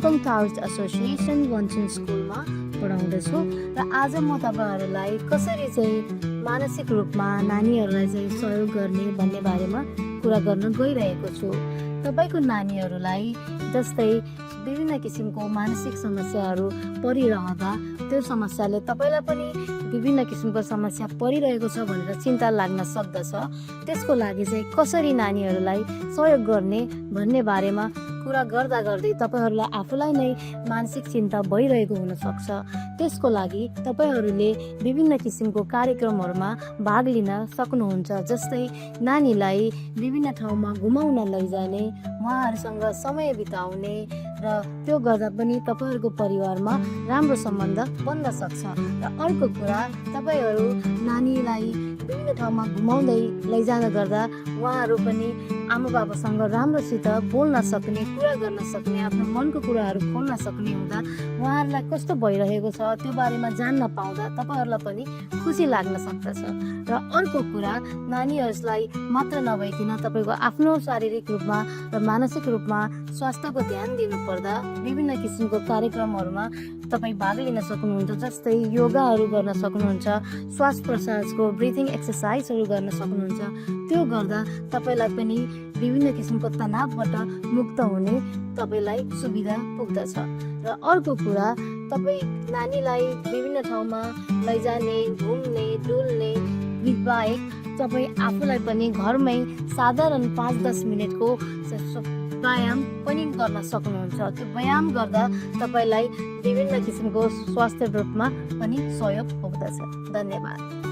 Hong Kong towers association वनचुन स्कुलमा पढाउँदछु र आज म तपाईहरुलाई कसरी चाहिँ मानसिक रूपमा नानीहरूलाई चाहिँ सहयोग गर्ने भन्ने बारेमा कुरा गर्न गइरहेको छु। तपाईको नानीहरूलाई जस्तै विभिन्न किसिमको मानसिक समस्याहरू परिरहँदा त्यो समस्याले तपाईलाई पनि विभिन्न किसिमको समस्या परिरहेको छ भनेर चिन्ता लाग्न सक्दछ। त्यसको लागि चाहिँ कसरी नानीहरूलाई सहयोग गर्ने भन्ने बारेमा कुरा गर्दा गर्दै तपाईहरुलाई आफूलाई नै मानसिक चिन्ता भइरहेको हुन सक्छ। त्यसको लागि तपाईहरुले विभिन्न किसिमको कार्यक्रमहरुमा भाग लिन सक्नुहुन्छ। जस्तै नानीलाई विभिन्न ठाउँमा घुमाउन लैजाने, उहाँहरुसँग समय बिताउने र त्यो गर्दा पनि तपाईहरुको परिवारमा राम्रो सम्बन्ध बन्न सक्छ। र अर्को कुरा, तपाईहरु नानीलाई विभिन्न ठाउँमा घुमाउँदै लैजान गर्दा उहाँहरु पनि आमा बाबासँग राम्रोसित बोल्न सक्ने, कुरा गर्न सक्ने, आफ्नो मनको कुराहरू खोल्न सक्ने हुँदा उहाँहरूलाई कस्तो भइरहेको छ त्यो बारेमा जान्न पाउँदा तपाईहरुलाई पनि खुसी लाग्न सक्दछ। र अर्को कुरा, नानीहरूलाई मात्र नभइकन तपाईको आफ्नो शारीरिक रूपमा र मानसिक रूपमा स्वास्थ्यको ध्यान दिनुपर्दा विभिन्न किसिमको कार्यक्रमहरुमा तपाई भाग लिन सक्नुहुन्छ। जस्तै योगाहरू गर्न सक्नुहुन्छ, श्वास प्रश्वासको ब्रिथिङ एक्सरसाइजहरू गर्न सक्नुहुन्छ। त्यो गर्दा तपाईलाई पनि विभिन्न किसिमको तनावबाट मुक्त हुने तपाईलाई सुविधा पुग्दछ। र अर्को कुरा, तपाई नानीलाई विभिन्न ठाउँमा लैजाने, घुम्ने, डुल्ने बाहेक तपाई आफूलाई पनि घरमै साधारण 5-10 मिनेटको व्यायाम पनि गर्न सक्नुहुन्छ। त्यो व्यायाम गर्दा तपाईलाई विभिन्न किसिमको स्वास्थ्य रूपमा पनि सहयोग पुग्दछ। धन्यवाद।